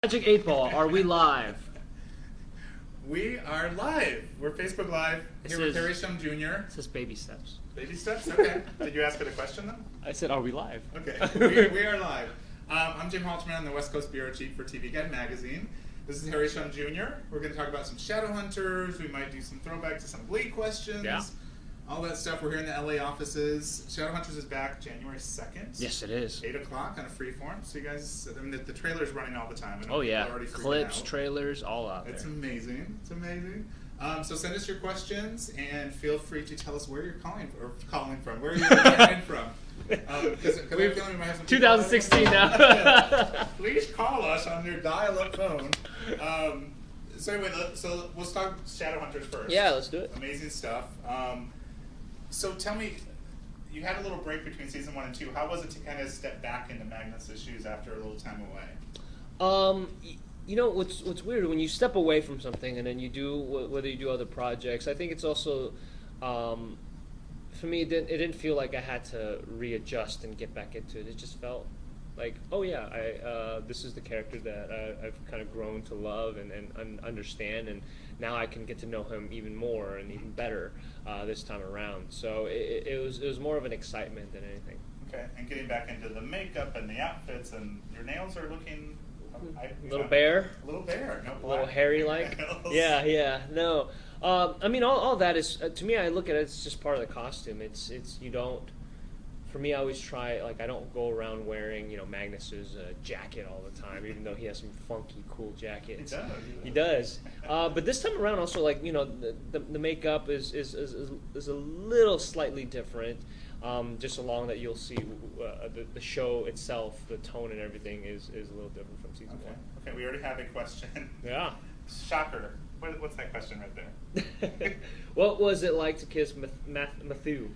Magic 8 Ball, are we live? We are live. We're Facebook Live here with Harry Shum Jr. It says baby steps. Baby steps? Okay. Did you ask it a question, though? I said, are we live? Okay. We are live. I'm Jim Halterman. I'm the West Coast Bureau Chief for TV Guide Magazine. This is Harry Shum Jr. We're going to talk about some Shadowhunters. We might do some throwback to some Bleak questions. Yeah. All that stuff. We're here in the LA offices. Shadowhunters is back January 2nd. Yes, it is. 8 o'clock on a freeform. So you guys, I mean, the trailer's running all the time. Oh, yeah. Clips, trailers, all out there. It's amazing. It's amazing. So send us your questions and feel free to tell us where you're calling from. Where are you calling from? Because I feel like we might have some 2016 now. Please call us on your dial-up phone. So anyway, so we'll start Shadowhunters first. Yeah, let's do it. Amazing stuff. So tell me, you had a little break between season 1 and 2. How was it to kind of step back into Magnus' shoes after a little time away? You know, what's weird, when you step away from something and then you do, whether you do other projects, I think it's also, for me, it didn't feel like I had to readjust and get back into it. It just felt like, oh yeah, this is the character that I've kind of grown to love and understand, and now I can get to know him even more and even better this time around. So it was more of an excitement than anything. Okay, and getting back into the makeup and the outfits, and your nails are looking... Little bear, no black. a little hairy like. Yeah. No, I mean all that is to me. I look at it. It's just part of the costume. It's you don't. For me, I always try, like, I don't go around wearing, Magnus's jacket all the time, even though he has some funky, cool jackets. He does. But this time around, also, like, the makeup is a little slightly different. Just along that, you'll see the show itself, the tone and everything is a little different from season 1. Okay, we already have a question. Yeah. Shocker. What's that question right there? What was it like to kiss Matthew?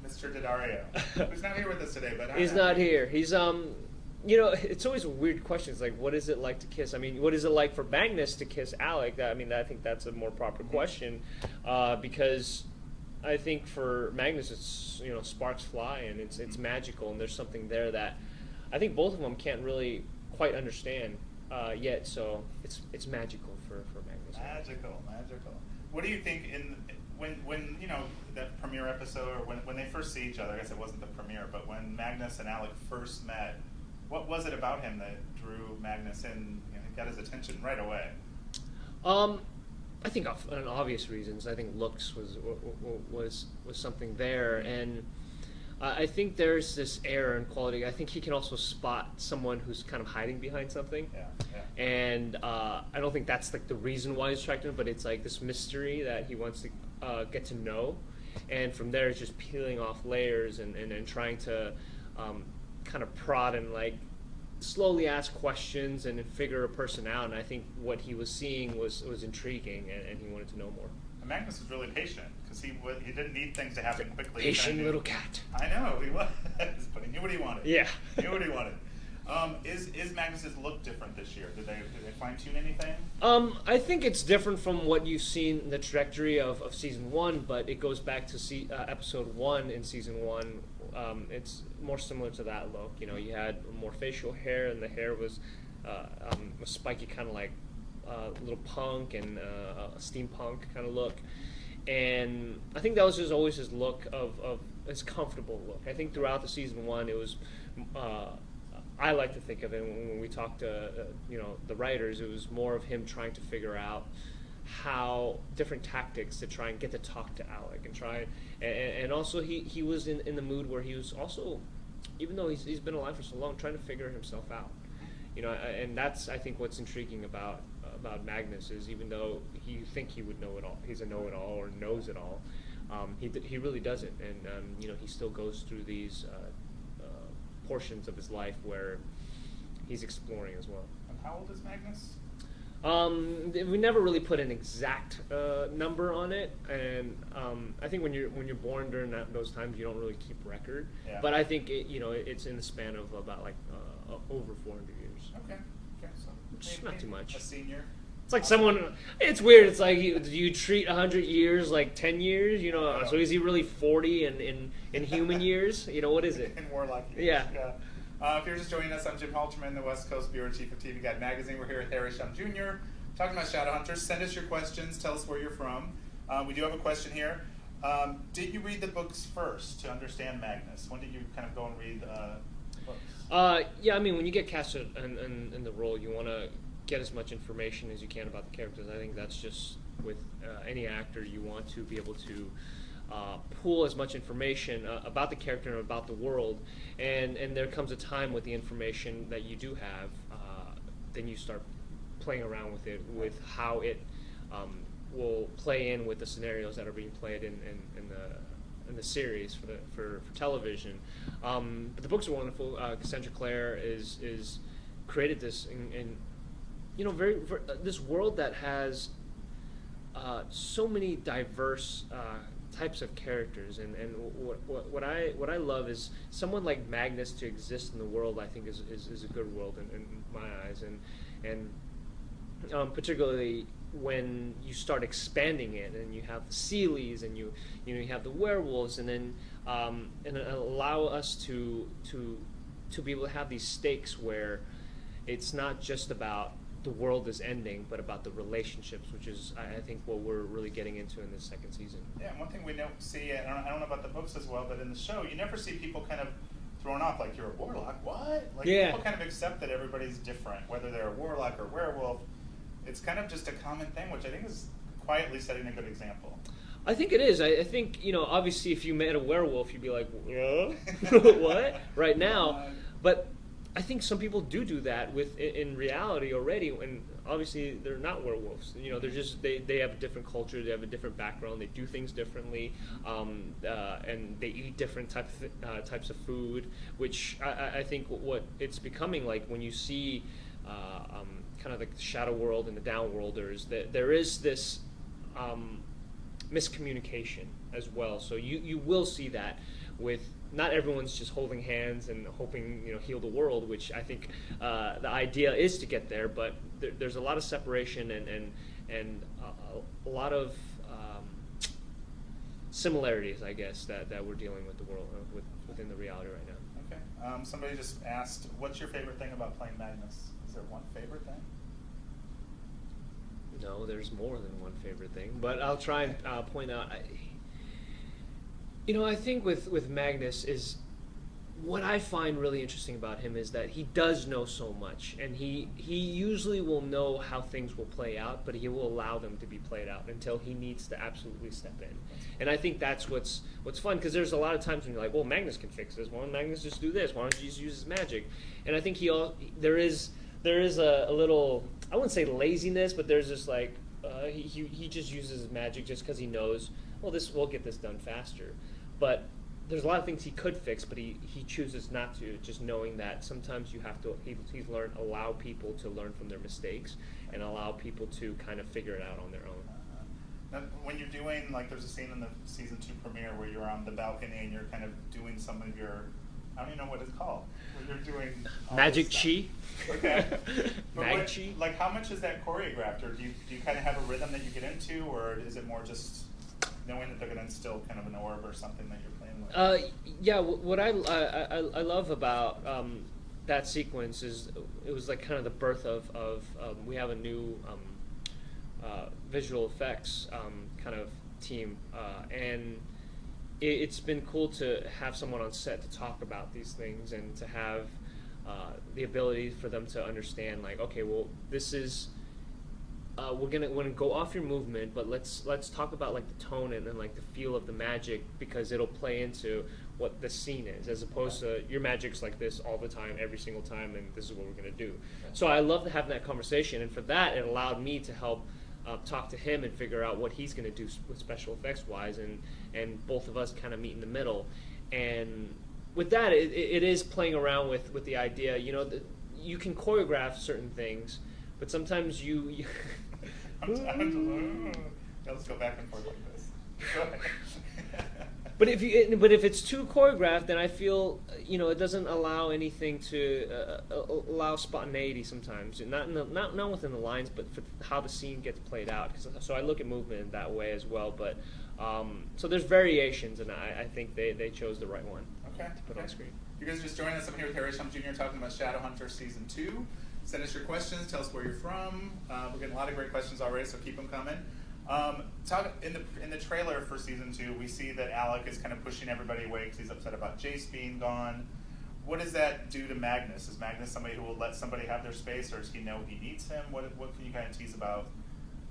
Mr. Daddario, who's not here with us today, but he's not here. He's it's always a weird question. It's like, what is it like to kiss? I mean, what is it like for Magnus to kiss Alec? I think that's a more proper question, because I think for Magnus, it's sparks fly and it's magical, and there's something there that I think both of them can't really quite understand yet. So it's magical for Magnus. Magical. What do you think when that premiere episode, or when they first see each other? I guess it wasn't the premiere, but when Magnus and Alec first met, what was it about him that drew Magnus in? He got his attention right away. I think on obvious reasons. I think looks was something there, and I think there's this air and quality. I think he can also spot someone who's kind of hiding behind something. Yeah. And I don't think that's like the reason why he's attracted, but it's like this mystery that he wants to get to know, and from there it's just peeling off layers and trying to kind of prod and like slowly ask questions and figure a person out. And I think what he was seeing was intriguing, and he wanted to know more. And Magnus was really patient, because he didn't need things to happen quickly. Patient little cat. I know, he was, but he knew what he wanted. Yeah. He knew what he wanted. Is Magnus's look different this year? Did they fine tune anything? I think it's different from what you've seen the trajectory of season 1, but it goes back to episode 1 in season 1. It's more similar to that look. You had more facial hair, and the hair was spiky, kind of like a little punk and a steampunk kind of look. And I think that was always his look of his comfortable look. I think throughout the season 1, it was. I like to think of it when we talked to the writers. It was more of him trying to figure out how different tactics to try and get to talk to Alec and try, and also he was in the mood where he was also, even though he's been alive for so long, trying to figure himself out. And that's, I think, what's intriguing about Magnus is, even though you think he would know it all, he's a know-it-all or knows it all, he really doesn't, and he still goes through these portions of his life where he's exploring as well. And how old is Magnus? We never really put an exact number on it, and I think when you're born during those times, you don't really keep record. Yeah. But I think it's in the span of about over 400 years. Okay. So It's not too much. A senior. It's like someone. It's weird. It's like you treat 100 years like 10 years. So is he really 40 in human years? What is it? In warlock years. Yeah. If you're just joining us, I'm Jim Halterman, the West Coast Bureau Chief of TV Guide Magazine. We're here with Harry Shum Jr. talking about Shadowhunters. Send us your questions. Tell us where you're from. We do have a question here. Did you read the books first to understand Magnus? When did you kind of go and read books? Yeah, I mean, when you get casted in the role, you want to get as much information as you can about the characters. I think that's just with any actor. You want to be able to pull as much information about the character and about the world, and there comes a time with the information that you do have, then you start playing around with it, with how it will play in with the scenarios that are being played in the series for television. But the books are wonderful. Cassandra Clare is created this in very this world that has so many diverse types of characters, and what I love is someone like Magnus to exist in the world. I think is a good world in my eyes, and particularly when you start expanding it, and you have the Sealies, and you have the werewolves, and then and allow us to be able to have these stakes where it's not just about the world is ending, but about the relationships, which is, I think, what we're really getting into in this second season. Yeah, and one thing we don't see, I don't know about the books as well, but in the show, you never see people kind of thrown off, like, you're a warlock, what? Like, yeah. People kind of accept that everybody's different, whether they're a warlock or werewolf. It's kind of just a common thing, which I think is quietly setting a good example. I think it is. I think, obviously if you met a werewolf, you'd be like, what? Right now. But I think some people do that in reality already, and obviously they're not werewolves. They're just they have a different culture, they have a different background, they do things differently, and they eat different types of food. Which I think what it's becoming like when you see kind of the shadow world and the downworlders, that there is this miscommunication as well. So you will see that with. Not everyone's just holding hands and hoping, heal the world, which I think the idea is to get there. But there's a lot of separation and a lot of similarities, I guess, that we're dealing with the world within the reality right now. Okay. Somebody just asked, "What's your favorite thing about playing Magnus?" Is there one favorite thing? No, there's more than one favorite thing, but I'll try and point out. I think with Magnus is what I find really interesting about him is that he does know so much, and he usually will know how things will play out, but he will allow them to be played out until he needs to absolutely step in. And I think that's what's fun, because there's a lot of times when you're like, well, Magnus can fix this. Why don't Magnus just do this? Why don't you just use his magic? And I think there is a little, I wouldn't say laziness, but there's just like he just uses his magic just because he knows, well, we'll get this done faster. But there's a lot of things he could fix, but he chooses not to, just knowing that sometimes you have to, he's allow people to learn from their mistakes and allow people to kind of figure it out on their own. Now, when you're doing, like, there's a scene in the season 2 premiere where you're on the balcony and you're kind of doing some of your, I don't even know what it's called, where you're doing Magic Chi. Okay. Mag Chi. Like, how much is that choreographed, or do you kind of have a rhythm that you get into, or is it more just knowing that they're going to instill kind of an orb or something that you're playing with? Yeah, what I love about that sequence is it was like kind of the birth of we have a new visual effects kind of team, and it's been cool to have someone on set to talk about these things and to have the ability for them to understand, like, okay, well, this is we're gonna go off your movement, but let's talk about like the tone and then like the feel of the magic, because it'll play into what the scene is, as opposed to your magic's like this all the time, every single time, and this is what we're gonna do. So I love having that conversation, and for that, it allowed me to help talk to him and figure out what he's gonna do with special effects wise, and both of us kind of meet in the middle. And with that, it is playing around with the idea, you can choreograph certain things, but sometimes you let's go back and forth like this. Go ahead. But if it's too choreographed, then I feel it doesn't allow anything to allow spontaneity sometimes. Not within the lines, but for how the scene gets played out. So I look at movement in that way as well. But so there's variations, and I think they chose the right one. Okay. To put on screen. you guys are just joining us, I'm here with Shum Jr. talking about Shadowhunter Season 2. Send us your questions, tell us where you're from. We're getting a lot of great questions already, so keep them coming. In the trailer for Season 2, we see that Alec is kind of pushing everybody away because he's upset about Jace being gone. What does that do to Magnus? Is Magnus somebody who will let somebody have their space, or does he know he needs him? What can you kind of tease about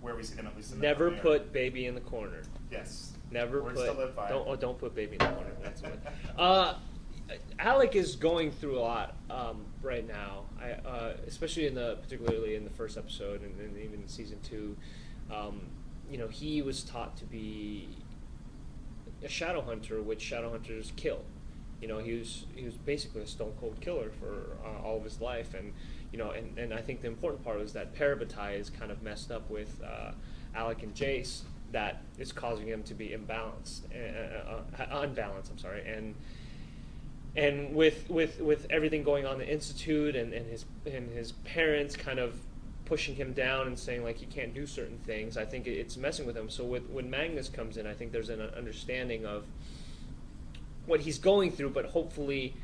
where we see them, at least in the Never premiere? Put baby in the corner. Yes. Never Words put. to live by. Don't put baby in the corner. That's what. Alec is going through a lot right now. Especially particularly in the first episode, and even in Season 2. He was taught to be a shadow hunter, which shadow hunters kill. He was basically a stone cold killer for all of his life, and I think the important part was that Parabatai is kind of messed up with Alec and Jace, that is causing him to be unbalanced. And with everything going on in the Institute and his parents kind of pushing him down and saying like he can't do certain things, I think it's messing with him. So when Magnus comes in, I think there's an understanding of what he's going through, but hopefully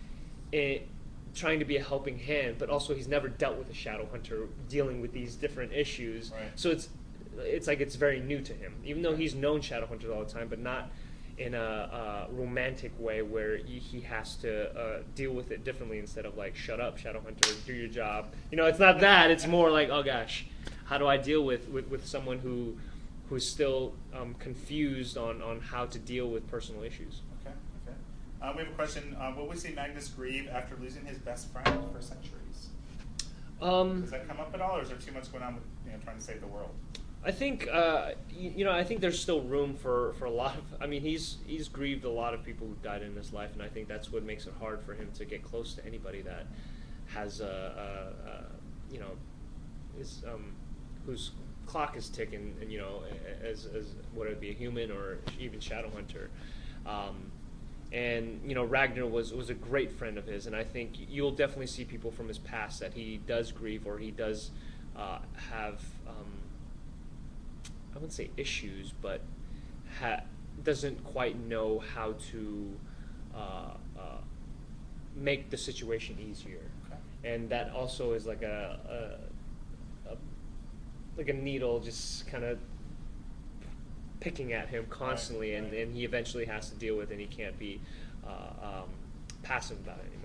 trying to be a helping hand. But also he's never dealt with a shadow hunter dealing with these different issues, right. So it's like it's very new to him, even though he's known shadow hunters all the time, but not in a romantic way where he has to deal with it differently, instead of like, shut up, shadow hunter, do your job. It's not that. It's more like, oh gosh, how do I deal with someone who's still confused on how to deal with personal issues. Okay. We have a question. Will we see Magnus grieve after losing his best friend for centuries? Does that come up at all, or is there too much going on with trying to save the world? I think I think there's still room for a lot of. I mean, he's grieved a lot of people who died in his life, and I think that's what makes it hard for him to get close to anybody that has whose clock is ticking, and as whether it be a human or even shadow hunter. And Ragnar was a great friend of his, and I think you'll definitely see people from his past that he does grieve, or he does have. I wouldn't say issues, but doesn't quite know how to make the situation easier, okay. And that also is like a needle just kind of picking at him constantly, right. And he eventually has to deal with it, and he can't be passive about it anymore.